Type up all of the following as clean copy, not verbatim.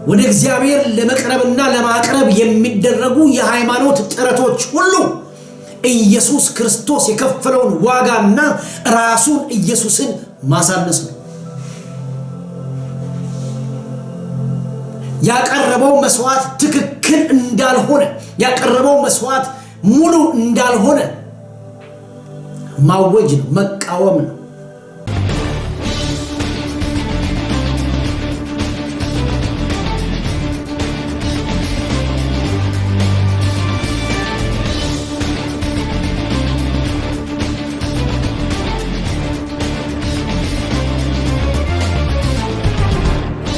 ወደ እግዚአብሔር ለመቅረብና ለማቅረብ የሚደረጉ የሃይማኖት ጥረቶች ሁሉ ኢየሱስ ክርስቶስ የከፈለውን ዋጋና ራሱን ኢየሱስን ማሳነስ ነው። ያቀረበው መስዋዕት ትክክል እንዳልሆነ፣ ያቀረበው መስዋዕት ሙሉ እንዳልሆነ ማወጅ ነው፣ መቃወም ነው።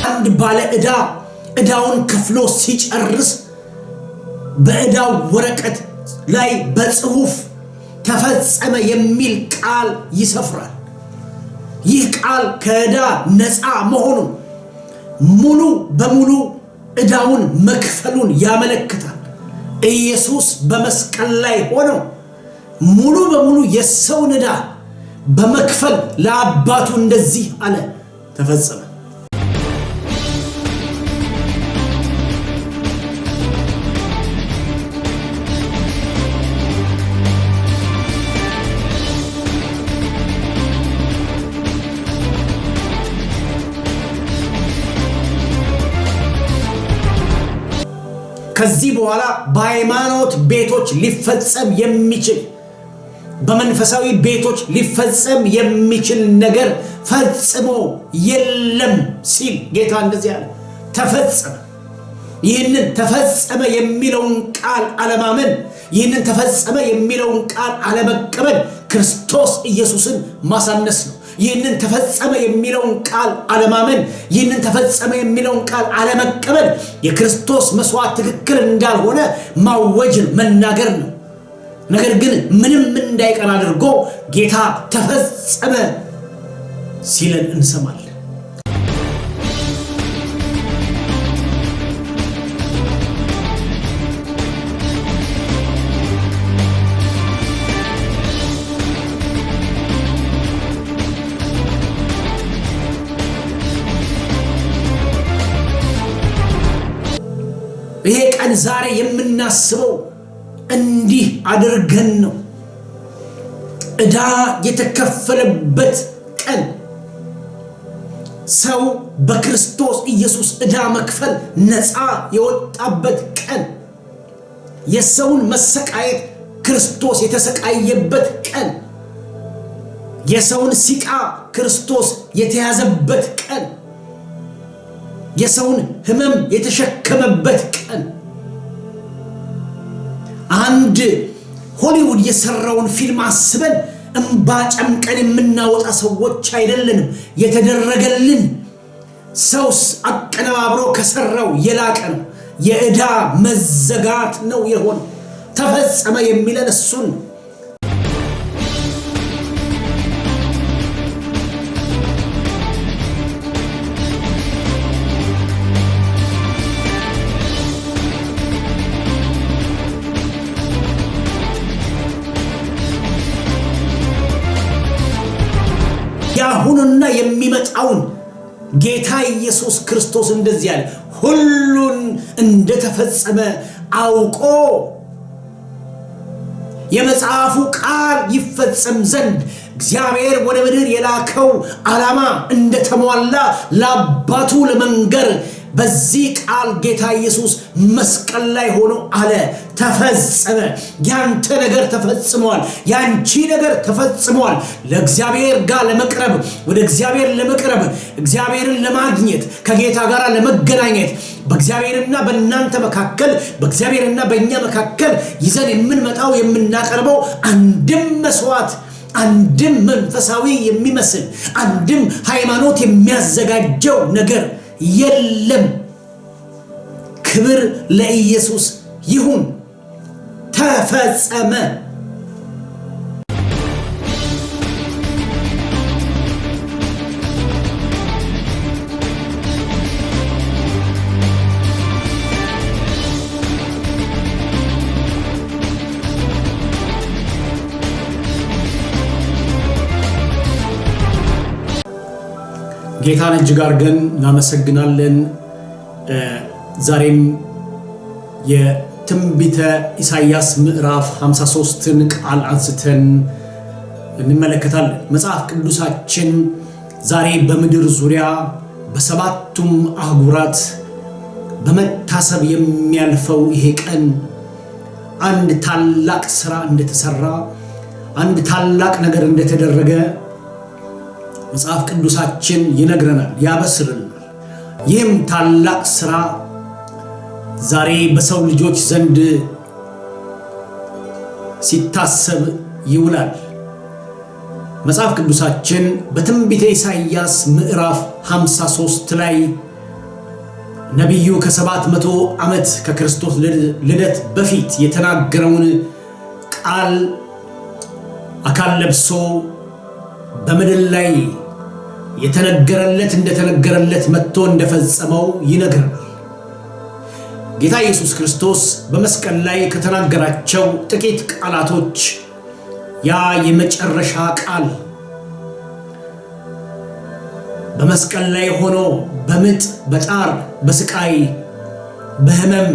አንድ ባለ ዕዳ ዕዳውን ከፍሎ ሲጨርስ በዕዳው ወረቀት ላይ በጽሁፍ ተፈጸመ የሚል ቃል ይሰፍራል። ይህ ቃል ከዕዳ ነፃ መሆኑን ሙሉ በሙሉ ዕዳውን መክፈሉን ያመለክታል። ኢየሱስ በመስቀል ላይ ሆኖ ሙሉ በሙሉ የሰውን ዕዳ በመክፈል ለአባቱ እንደዚህ አለ፣ ተፈጸመ። ከዚህ በኋላ በሃይማኖት ቤቶች ሊፈጸም የሚችል በመንፈሳዊ ቤቶች ሊፈጸም የሚችል ነገር ፈጽሞ የለም ሲል ጌታ እንደዚህ አለ፣ ተፈጸመ። ይህንን ተፈጸመ የሚለውን ቃል አለማመን፣ ይህንን ተፈጸመ የሚለውን ቃል አለመቀበል ክርስቶስ ኢየሱስን ማሳነስ ነው። ይህንን ተፈጸመ የሚለውን ቃል አለማመን፣ ይህንን ተፈጸመ የሚለውን ቃል አለመቀበል የክርስቶስ መስዋዕት ትክክል እንዳልሆነ ማወጅ መናገር ነው። ነገር ግን ምንም እንዳይቀር አድርጎ ጌታ ተፈጸመ ሲለን እንሰማለን። ይሄ ቀን ዛሬ የምናስበው እንዲህ አድርገን ነው። ዕዳ የተከፈለበት ቀን፣ ሰው በክርስቶስ ኢየሱስ ዕዳ መክፈል ነፃ የወጣበት ቀን፣ የሰውን መሰቃየት ክርስቶስ የተሰቃየበት ቀን፣ የሰውን ሲቃ ክርስቶስ የተያዘበት ቀን፣ የሰውን ህመም የተሸከመበት ቀን። አንድ ሆሊውድ የሰራውን ፊልም አስበን እንባ ጨምቀን የምናወጣ ሰዎች አይደለንም። የተደረገልን ሰውስ አቀነባብሮ ከሰራው የላቀ ነው። የዕዳ መዘጋት ነው የሆነው። ተፈጸመ የሚለን እሱን ነው። ያሁንና የሚመጣውን ጌታ ኢየሱስ ክርስቶስ እንደዚህ ያለ ሁሉን እንደተፈጸመ አውቆ የመጽሐፉ ቃል ይፈጸም ዘንድ እግዚአብሔር ወደ ምድር የላከው ዓላማ እንደተሟላ ለአባቱ ለመንገር በዚህ ቃል ጌታ ኢየሱስ መስቀል ላይ ሆኖ አለ፣ ተፈጸመ። ያንተ ነገር ተፈጽሟል፣ ያንቺ ነገር ተፈጽሟል። ለእግዚአብሔር ጋር ለመቅረብ፣ ወደ እግዚአብሔር ለመቅረብ፣ እግዚአብሔርን ለማግኘት፣ ከጌታ ጋር ለመገናኘት በእግዚአብሔርና በእናንተ መካከል፣ በእግዚአብሔርና በእኛ መካከል ይዘን የምንመጣው የምናቀርበው አንድም መስዋዕት፣ አንድም መንፈሳዊ የሚመስል አንድም ሃይማኖት የሚያዘጋጀው ነገር የለም። ክብር ለኢየሱስ ይሁን። ተፈጸመ። ጌታን እጅግ አድርገን እናመሰግናለን። ዛሬም የትንቢተ ኢሳይያስ ምዕራፍ 53ን ቃል አንስተን እንመለከታለን። መጽሐፍ ቅዱሳችን ዛሬ በምድር ዙሪያ በሰባቱም አህጉራት በመታሰብ የሚያልፈው ይሄ ቀን አንድ ታላቅ ሥራ እንደተሰራ፣ አንድ ታላቅ ነገር እንደተደረገ መጽሐፍ ቅዱሳችን ይነግረናል፣ ያበስረናል። ይህም ታላቅ ሥራ ዛሬ በሰው ልጆች ዘንድ ሲታሰብ ይውላል። መጽሐፍ ቅዱሳችን በትንቢተ ኢሳይያስ ምዕራፍ 53 ላይ ነቢዩ ከ700 ዓመት ከክርስቶስ ልደት በፊት የተናገረውን ቃል አካል ለብሶ በምድር ላይ እንደተነገረለት መጥቶ እንደፈጸመው ይነግረናል። ጌታ ኢየሱስ ክርስቶስ በመስቀል ላይ ከተናገራቸው ጥቂት ቃላቶች ያ የመጨረሻ ቃል በመስቀል ላይ ሆኖ በምጥ በጣር በስቃይ በህመም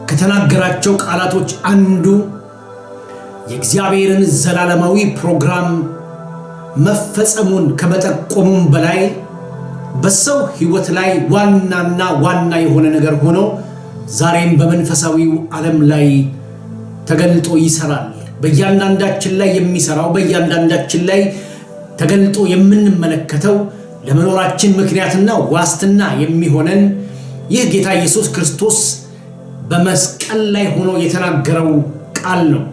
ከተናገራቸው ቃላቶች አንዱ የእግዚአብሔርን ዘላለማዊ ፕሮግራም መፈጸሙን ከመጠቆሙም በላይ በሰው ሕይወት ላይ ዋና የሆነ ነገር ሆኖ ዛሬም በመንፈሳዊው ዓለም ላይ ተገልጦ ይሰራል። በእያንዳንዳችን ላይ የሚሰራው በእያንዳንዳችን ላይ ተገልጦ የምንመለከተው ለመኖራችን ምክንያትና ዋስትና የሚሆነን ይህ ጌታ ኢየሱስ ክርስቶስ በመስቀል ላይ ሆኖ የተናገረው ቃል ነው።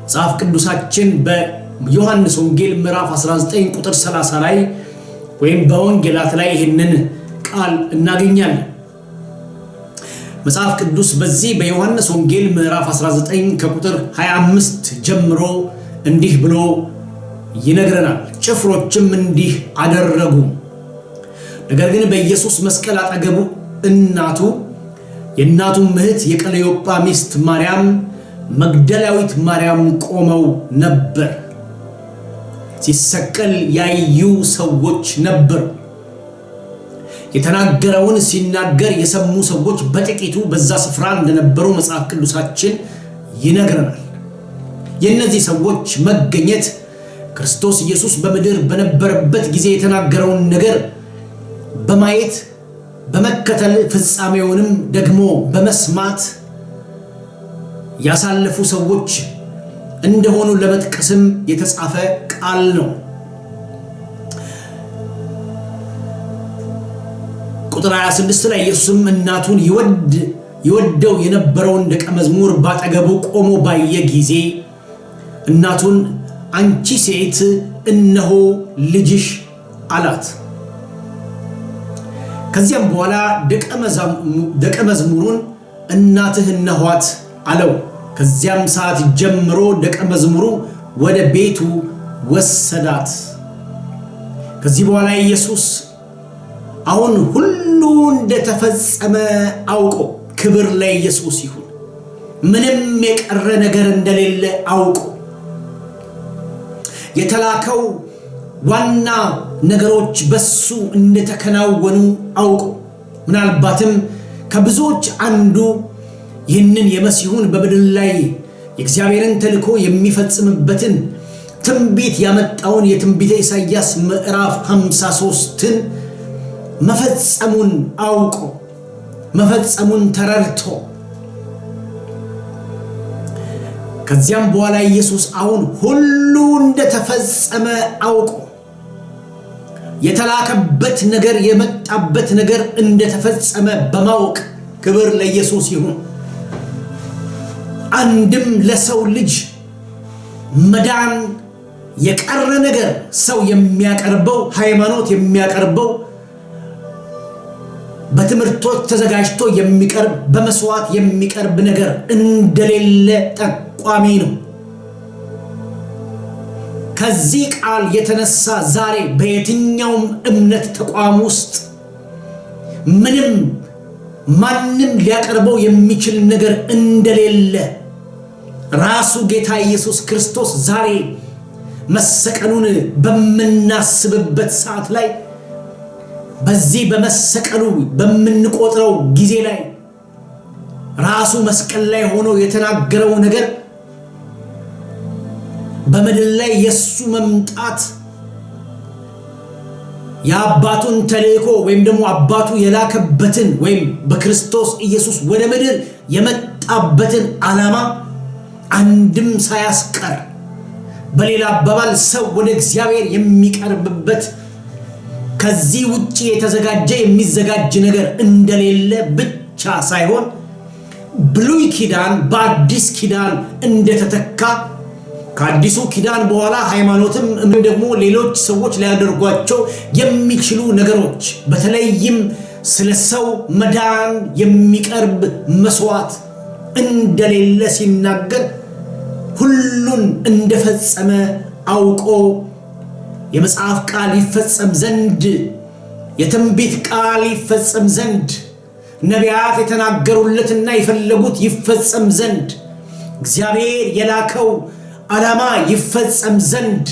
መጽሐፍ ቅዱሳችን በዮሐንስ ወንጌል ምዕራፍ 19 ቁጥር 30 ላይ ወይም በወንጌላት ላይ ይህንን ቃል እናገኛለን። መጽሐፍ ቅዱስ በዚህ በዮሐንስ ወንጌል ምዕራፍ 19 ከቁጥር 25 ጀምሮ እንዲህ ብሎ ይነግረናል። ጭፍሮችም እንዲህ አደረጉ። ነገር ግን በኢየሱስ መስቀል አጠገቡ የእናቱ እህት የቀለዮጳ ሚስት ማርያም፣ መግደላዊት ማርያም ቆመው ነበር። ሲሰቀል ያዩ ሰዎች ነበር። የተናገረውን ሲናገር የሰሙ ሰዎች በጥቂቱ በዛ ስፍራ እንደነበሩ መጽሐፍ ቅዱሳችን ይነግረናል። የእነዚህ ሰዎች መገኘት ክርስቶስ ኢየሱስ በምድር በነበረበት ጊዜ የተናገረውን ነገር በማየት በመከተል ፍጻሜውንም ደግሞ በመስማት ያሳለፉ ሰዎች እንደሆኑ ለመጥቀስም የተጻፈ ቃል ነው። ቁጥር 26 ላይ ኢየሱስም እናቱን ይወደው የነበረውን ደቀ መዝሙር ባጠገቡ ቆሞ ባየ ጊዜ እናቱን አንቺ ሴት እነሆ ልጅሽ አላት። ከዚያም በኋላ ደቀ መዝሙሩን እናትህ እነኋት አለው። ከዚያም ሰዓት ጀምሮ ደቀ መዝሙሩ ወደ ቤቱ ወሰዳት። ከዚህ በኋላ ኢየሱስ አሁን ሁሉ እንደተፈጸመ አውቆ፣ ክብር ለኢየሱስ ይሁን፣ ምንም የቀረ ነገር እንደሌለ አውቆ፣ የተላከው ዋና ነገሮች በሱ እንደተከናወኑ አውቆ፣ ምናልባትም ከብዙዎች አንዱ ይህንን የመሲሁን በምድር ላይ የእግዚአብሔርን ተልእኮ የሚፈጽምበትን ትንቢት ያመጣውን የትንቢተ ኢሳይያስ ምዕራፍ 53ን መፈጸሙን አውቆ መፈጸሙን ተረድቶ ከዚያም በኋላ ኢየሱስ አሁን ሁሉ እንደተፈጸመ አውቆ የተላከበት ነገር የመጣበት ነገር እንደተፈጸመ በማወቅ ክብር ለኢየሱስ ይሁን። አንድም ለሰው ልጅ መዳን የቀረ ነገር ሰው የሚያቀርበው ሃይማኖት የሚያቀርበው በትምህርቶች ተዘጋጅቶ የሚቀርብ በመስዋዕት የሚቀርብ ነገር እንደሌለ ጠቋሚ ነው። ከዚህ ቃል የተነሳ ዛሬ በየትኛውም እምነት ተቋም ውስጥ ማንም ሊያቀርበው የሚችል ነገር እንደሌለ ራሱ ጌታ ኢየሱስ ክርስቶስ ዛሬ መሰቀሉን በምናስብበት ሰዓት ላይ በዚህ በመሰቀሉ በምንቆጥረው ጊዜ ላይ ራሱ መስቀል ላይ ሆኖ የተናገረው ነገር በመድር ላይ የሱ መምጣት የአባቱን ተልእኮ ወይም ደግሞ አባቱ የላከበትን ወይም በክርስቶስ ኢየሱስ ወደ ምድር የመጣበትን ዓላማ አንድም ሳያስቀር በሌላ አባባል ሰው ወደ እግዚአብሔር የሚቀርብበት ከዚህ ውጪ የተዘጋጀ የሚዘጋጅ ነገር እንደሌለ ብቻ ሳይሆን ብሉይ ኪዳን በአዲስ ኪዳን እንደተተካ ከአዲሱ ኪዳን በኋላ ሃይማኖትም ደግሞ ሌሎች ሰዎች ሊያደርጓቸው የሚችሉ ነገሮች በተለይም ስለ ሰው መዳን የሚቀርብ መስዋዕት እንደሌለ ሲናገር ሁሉን እንደፈጸመ አውቆ የመጽሐፍ ቃል ይፈጸም ዘንድ የትንቢት ቃል ይፈጸም ዘንድ ነቢያት የተናገሩለትና የፈለጉት ይፈጸም ዘንድ እግዚአብሔር የላከው ዓላማ ይፈጸም ዘንድ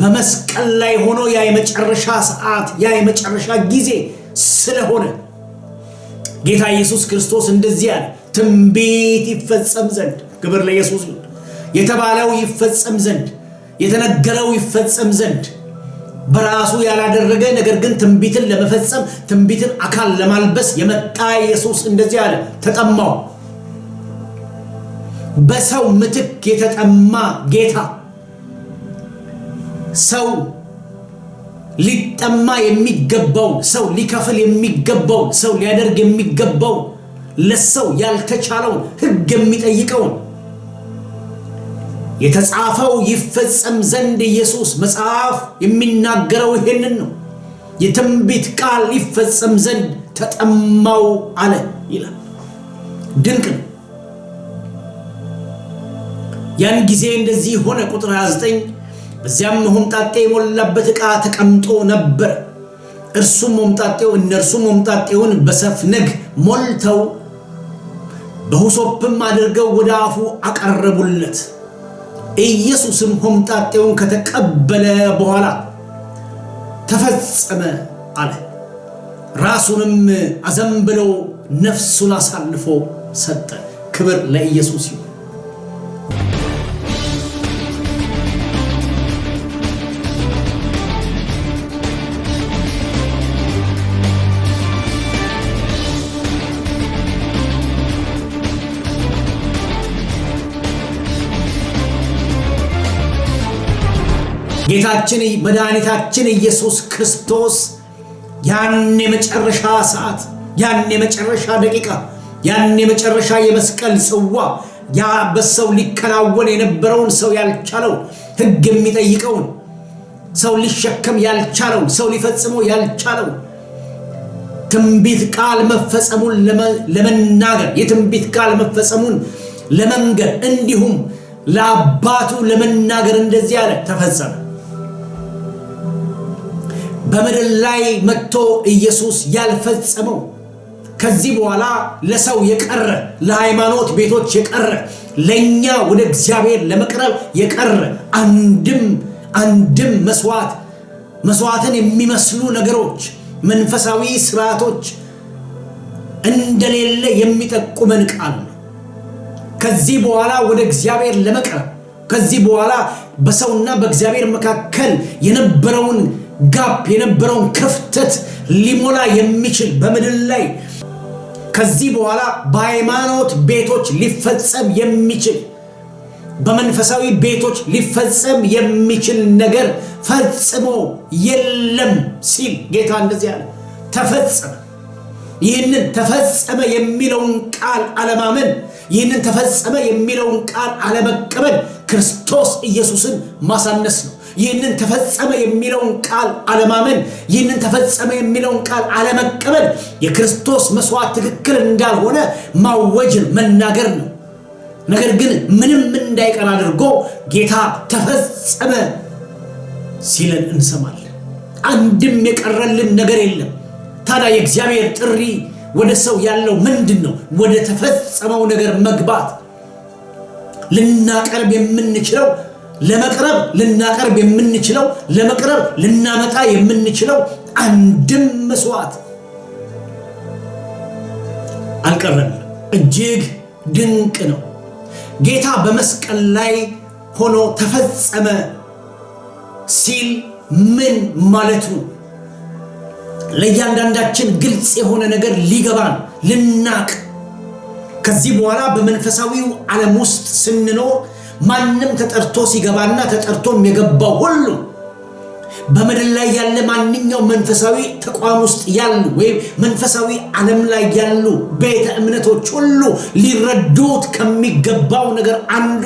በመስቀል ላይ ሆኖ ያ የመጨረሻ ሰዓት ያ የመጨረሻ ጊዜ ስለሆነ ጌታ ኢየሱስ ክርስቶስ እንደዚህ ያለ ትንቢት ይፈጸም ዘንድ ክብር ለኢየሱስ ይሁን የተባለው ይፈጸም ዘንድ የተነገረው ይፈጸም ዘንድ በራሱ ያላደረገ ነገር ግን ትንቢትን ለመፈጸም ትንቢትን አካል ለማልበስ የመጣ ኢየሱስ እንደዚህ ያለ ተጠማው በሰው ምትክ የተጠማ ጌታ ሰው ሊጠማ የሚገባው ሰው ሊከፍል የሚገባው ሰው ሊያደርግ የሚገባው ለሰው ያልተቻለው ሕግ የሚጠይቀው የተጻፈው ይፈጸም ዘንድ ኢየሱስ መጽሐፍ የሚናገረው ይሄንን ነው የትንቢት ቃል ይፈጸም ዘንድ ተጠማው አለ ይላል ድንቅ ነው ያን ጊዜ እንደዚህ ሆነ ቁጥር 29 በዚያም ሆምጣጤ የሞላበት ዕቃ ተቀምጦ ነበር እርሱም ሆምጣጤው እነርሱም ሆምጣጤውን በሰፍነግ ሞልተው በሁሶፕም አድርገው ወደ አፉ አቀረቡለት ኢየሱስም ሆምጣጤውን ከተቀበለ በኋላ ተፈጸመ አለ ራሱንም አዘንብሎ ነፍሱን አሳልፎ ሰጠ ክብር ለኢየሱስ ይሁን ጌታችን መድኃኒታችን ኢየሱስ ክርስቶስ ያን የመጨረሻ ሰዓት ያን የመጨረሻ ደቂቃ ያን የመጨረሻ የመስቀል ጽዋ ያ በሰው ሊከናወን የነበረውን ሰው ያልቻለው ሕግ የሚጠይቀውን ሰው ሊሸከም ያልቻለው ሰው ሊፈጽመው ያልቻለው ትንቢት ቃል መፈጸሙን ለመናገር የትንቢት ቃል መፈጸሙን ለመንገር እንዲሁም ለአባቱ ለመናገር እንደዚህ ያለ ተፈጸመ በመድር ላይ መጥቶ ኢየሱስ ያልፈጸመው ከዚህ በኋላ ለሰው የቀረ ለሃይማኖት ቤቶች የቀረ ለኛ ወደ እግዚአብሔር ለመቅረብ የቀረ አንድም መስዋዕትን የሚመስሉ ነገሮች መንፈሳዊ ስርዓቶች እንደሌለ የሚጠቁመን ቃል ነው ከዚህ በኋላ ወደ እግዚአብሔር ለመቅረብ ከዚህ በኋላ በሰውና በእግዚአብሔር መካከል የነበረውን ጋፕ የነበረውን ክፍተት ሊሞላ የሚችል በመድር ላይ ከዚህ በኋላ በሃይማኖት ቤቶች ሊፈጸም የሚችል በመንፈሳዊ ቤቶች ሊፈጸም የሚችል ነገር ፈጽሞ የለም ሲል ጌታ እንደዚህ ያለ ተፈጸመ ይህንን ተፈጸመ የሚለውን ቃል አለማመን ይህንን ተፈጸመ የሚለውን ቃል አለመቀበል ክርስቶስ ኢየሱስን ማሳነስ ነው ይህንን ተፈጸመ የሚለውን ቃል አለማመን ይህንን ተፈጸመ የሚለውን ቃል አለመቀበል የክርስቶስ መስዋዕት ትክክል እንዳልሆነ ማወጅ መናገር ነው ነገር ግን ምንም እንዳይቀር አድርጎ ጌታ ተፈጸመ ሲለን እንሰማለን አንድም የቀረልን ነገር የለም ታዲያ የእግዚአብሔር ጥሪ ወደ ሰው ያለው ምንድነው ወደ ተፈጸመው ነገር መግባት ልናቀርብ የምንችለው ለመቅረብ ልናቀርብ የምንችለው ለመቅረብ ልናመጣ የምንችለው አንድም መስዋዕት አልቀረም። እጅግ ድንቅ ነው። ጌታ በመስቀል ላይ ሆኖ ተፈጸመ ሲል ምን ማለቱ? ለእያንዳንዳችን ግልጽ የሆነ ነገር ሊገባን ልናቅ ከዚህ በኋላ በመንፈሳዊው ዓለም ውስጥ ስንኖር ማንም ተጠርቶ ሲገባና ተጠርቶም የገባው ሁሉ በመድል ላይ ያለ ማንኛውም መንፈሳዊ ተቋም ውስጥ ያሉ ወይም መንፈሳዊ ዓለም ላይ ያሉ ቤተ እምነቶች ሁሉ ሊረዱት ከሚገባው ነገር አንዱ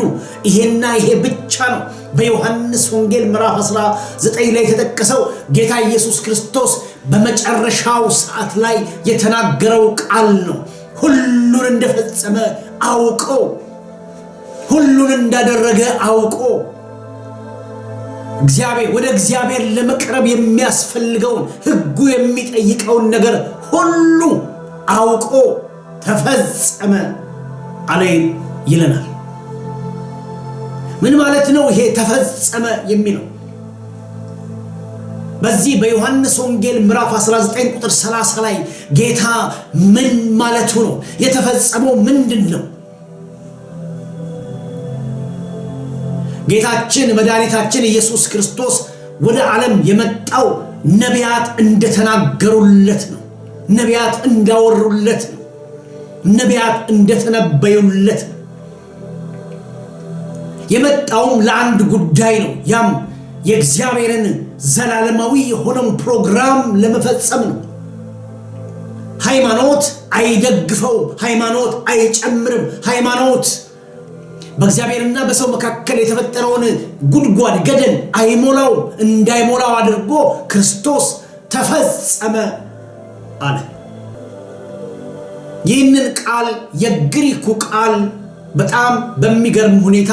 ይሄና ይሄ ብቻ ነው። በዮሐንስ ወንጌል ምዕራፍ 19 ላይ የተጠቀሰው ጌታ ኢየሱስ ክርስቶስ በመጨረሻው ሰዓት ላይ የተናገረው ቃል ነው። ሁሉን እንደፈጸመ አውቆ ሁሉን እንዳደረገ አውቆ ወደ እግዚአብሔር ለመቅረብ የሚያስፈልገውን ሕጉ የሚጠይቀውን ነገር ሁሉ አውቆ ተፈጸመ አለ ይለናል። ምን ማለት ነው ይሄ ተፈጸመ የሚለው? በዚህ በዮሐንስ ወንጌል ምዕራፍ 19 ቁጥር 30 ላይ ጌታ ምን ማለቱ ነው? የተፈጸመው ምንድነው? ጌታችን መድኃኒታችን ኢየሱስ ክርስቶስ ወደ ዓለም የመጣው ነቢያት እንደተናገሩለት ነው። ነቢያት እንዳወሩለት ነው። ነቢያት እንደተነበዩለት ነው። የመጣውም ለአንድ ጉዳይ ነው። ያም የእግዚአብሔርን ዘላለማዊ የሆነውን ፕሮግራም ለመፈጸም ነው። ሃይማኖት አይደግፈው፣ ሃይማኖት አይጨምርም። ሃይማኖት በእግዚአብሔርና በሰው መካከል የተፈጠረውን ጉድጓድ ገደል አይሞላው፣ እንዳይሞላው አድርጎ ክርስቶስ ተፈጸመ አለ። ይህንን ቃል የግሪኩ ቃል በጣም በሚገርም ሁኔታ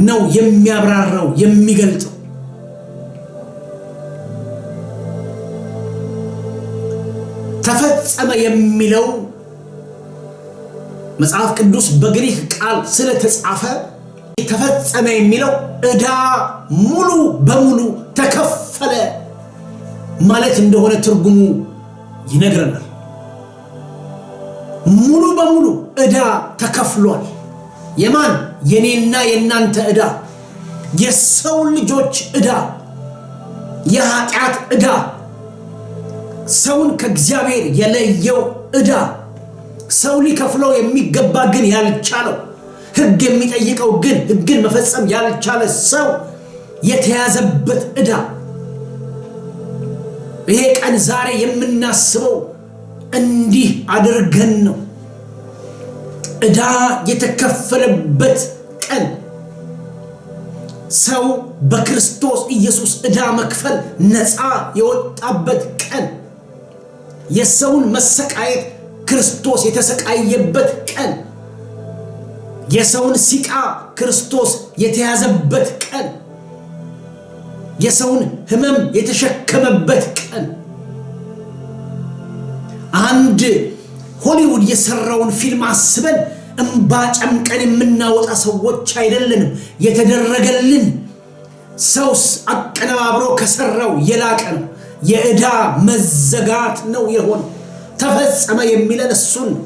ነው የሚያብራራው የሚገልጸው። ተፈጸመ የሚለው መጽሐፍ ቅዱስ በግሪክ ቃል ስለተጻፈ ተፈጸመ የሚለው ዕዳ ሙሉ በሙሉ ተከፈለ ማለት እንደሆነ ትርጉሙ ይነግረናል። ሙሉ በሙሉ ዕዳ ተከፍሏል። የማን? የኔና የናንተ ዕዳ፣ የሰው ልጆች ዕዳ፣ የኃጢአት ዕዳ፣ ሰውን ከእግዚአብሔር የለየው ዕዳ፣ ሰው ሊከፍለው የሚገባ ግን ያልቻለው፣ ሕግ የሚጠይቀው ግን ሕግን መፈጸም ያልቻለ ሰው የተያዘበት ዕዳ። ይሄ ቀን ዛሬ የምናስበው እንዲህ አድርገን ነው። ዕዳ የተከፈለበት ቀን፣ ሰው በክርስቶስ ኢየሱስ ዕዳ መክፈል ነፃ የወጣበት ቀን፣ የሰውን መሰቃየት ክርስቶስ የተሰቃየበት ቀን፣ የሰውን ሲቃ ክርስቶስ የተያዘበት ቀን፣ የሰውን ሕመም የተሸከመበት ቀን። አንድ ሆሊውድ የሰራውን ፊልም አስበን እንባ ጨምቀን የምናወጣ ሰዎች አይደለንም። የተደረገልን ሰውስ አቀነባብሮ ከሰራው የላቀ ነው። የዕዳ መዘጋት ነው የሆነው። ተፈጸመ የሚለን እሱን ነው።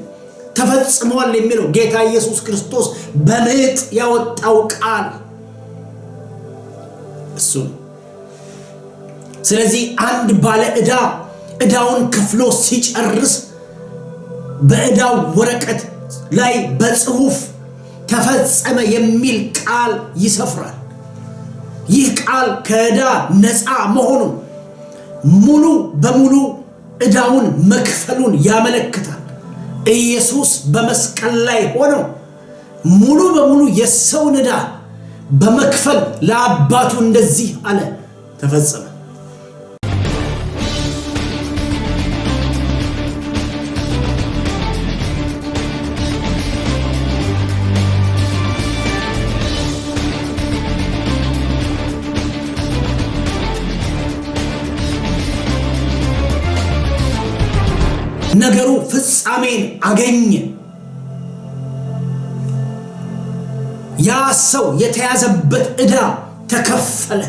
ተፈጽሟል የሚለው ጌታ ኢየሱስ ክርስቶስ በምጥ ያወጣው ቃል እሱ ነው። ስለዚህ አንድ ባለ ዕዳ ዕዳውን ከፍሎ ሲጨርስ በዕዳው ወረቀት ላይ በጽሁፍ ተፈጸመ የሚል ቃል ይሰፍራል። ይህ ቃል ከዕዳ ነፃ መሆኑን ሙሉ በሙሉ ዕዳውን መክፈሉን ያመለክታል። ኢየሱስ በመስቀል ላይ ሆኖ ሙሉ በሙሉ የሰውን ዕዳ በመክፈል ለአባቱ እንደዚህ አለ፣ ተፈጸመ። ነገሩ ፍጻሜን አገኘ። ያ ሰው የተያዘበት ዕዳ ተከፈለ።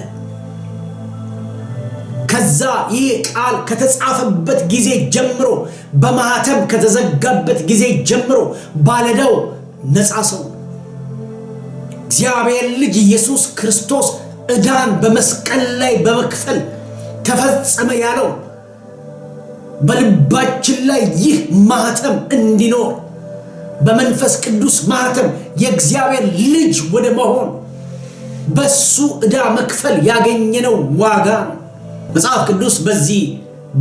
ከዛ ይህ ቃል ከተጻፈበት ጊዜ ጀምሮ በማህተም ከተዘጋበት ጊዜ ጀምሮ ባለዕዳው ነፃ ሰው። እግዚአብሔር ልጅ ኢየሱስ ክርስቶስ ዕዳን በመስቀል ላይ በመክፈል ተፈጸመ ያለው በልባችን ላይ ይህ ማህተም እንዲኖር በመንፈስ ቅዱስ ማህተም የእግዚአብሔር ልጅ ወደ መሆን በሱ ዕዳ መክፈል ያገኘነው ዋጋ መጽሐፍ ቅዱስ በዚህ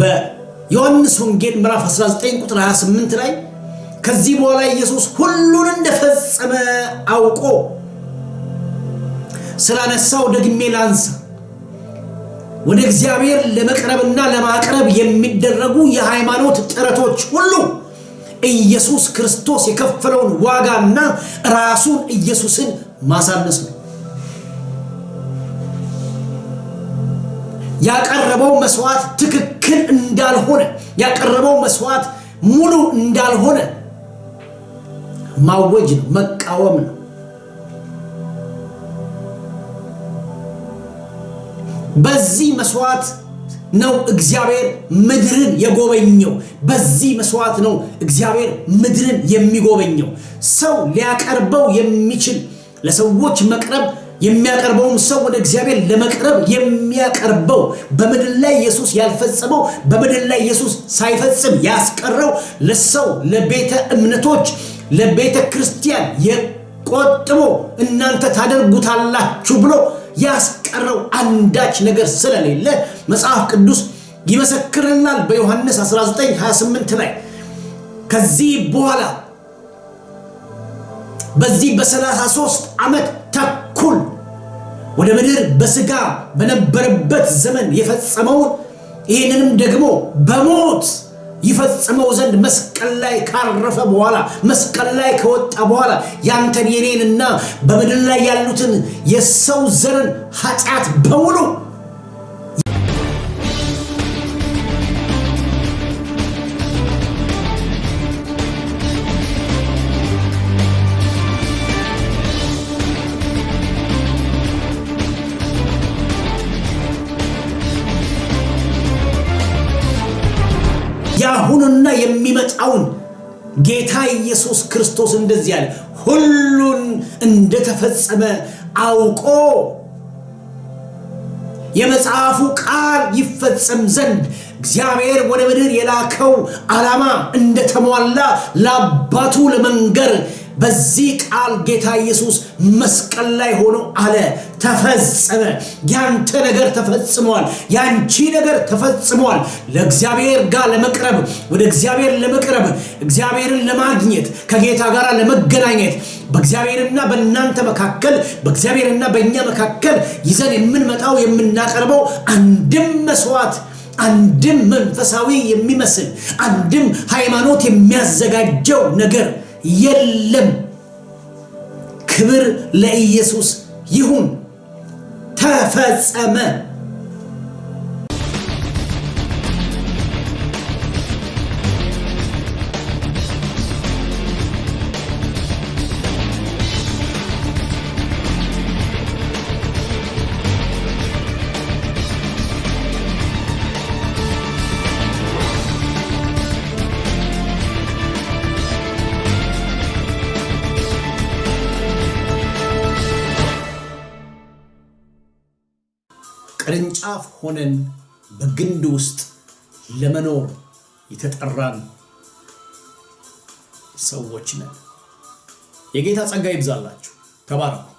በዮሐንስ ወንጌል ምዕራፍ 19 ቁጥር 28 ላይ ከዚህ በኋላ ኢየሱስ ሁሉን እንደፈጸመ አውቆ ስላነሳው ደግሜ ላንሳ። ወደ እግዚአብሔር ለመቅረብና ለማቅረብ የሚደረጉ የሃይማኖት ጥረቶች ሁሉ ኢየሱስ ክርስቶስ የከፈለውን ዋጋና ራሱን ኢየሱስን ማሳነስ ነው። ያቀረበው መስዋዕት ትክክል እንዳልሆነ፣ ያቀረበው መስዋዕት ሙሉ እንዳልሆነ ማወጅ ነው፣ መቃወም ነው። በዚህ መስዋዕት ነው እግዚአብሔር ምድርን የጎበኘው። በዚህ መስዋዕት ነው እግዚአብሔር ምድርን የሚጎበኘው። ሰው ሊያቀርበው የሚችል ለሰዎች መቅረብ የሚያቀርበውም ሰው ወደ እግዚአብሔር ለመቅረብ የሚያቀርበው በምድር ላይ ኢየሱስ ያልፈጸመው በምድር ላይ ኢየሱስ ሳይፈጽም ያስቀረው ለሰው ለቤተ እምነቶች ለቤተ ክርስቲያን የቆጥቦ እናንተ ታደርጉታላችሁ ብሎ ያስቀረው አንዳች ነገር ስለሌለ መጽሐፍ ቅዱስ ይመሰክርናል። በዮሐንስ 19:28 ላይ ከዚህ በኋላ በዚህ በ33 ዓመት ተኩል ወደ ምድር በስጋ በነበረበት ዘመን የፈጸመውን ይህንንም ደግሞ በሞት ይፈጽመው ዘንድ መስቀል ላይ ካረፈ በኋላ መስቀል ላይ ከወጣ በኋላ ያንተን የኔንና በምድር ላይ ያሉትን የሰው ዘርን ኃጢአት በሙሉ ያሁንና የሚመጣውን ጌታ ኢየሱስ ክርስቶስ እንደዚህ ያለ ሁሉን እንደተፈጸመ አውቆ የመጽሐፉ ቃል ይፈጸም ዘንድ እግዚአብሔር ወደ ምድር የላከው ዓላማ እንደተሟላ ለአባቱ ለመንገር በዚህ ቃል ጌታ ኢየሱስ መስቀል ላይ ሆኖ አለ፣ ተፈጸመ። ያንተ ነገር ተፈጽሟል፣ ያንቺ ነገር ተፈጽሟል። ለእግዚአብሔር ጋር ለመቅረብ ወደ እግዚአብሔር ለመቅረብ እግዚአብሔርን ለማግኘት ከጌታ ጋር ለመገናኘት በእግዚአብሔርና በእናንተ መካከል በእግዚአብሔርና በእኛ መካከል ይዘን የምንመጣው የምናቀርበው አንድም መስዋዕት አንድም መንፈሳዊ የሚመስል አንድም ሃይማኖት የሚያዘጋጀው ነገር የለም። ክብር ለኢየሱስ ይሁን። ተፈጸመ። ቅርንጫፍ ሆነን በግንድ ውስጥ ለመኖር የተጠራን ሰዎች ነን። የጌታ ጸጋ ይብዛላችሁ። ተባረኩ።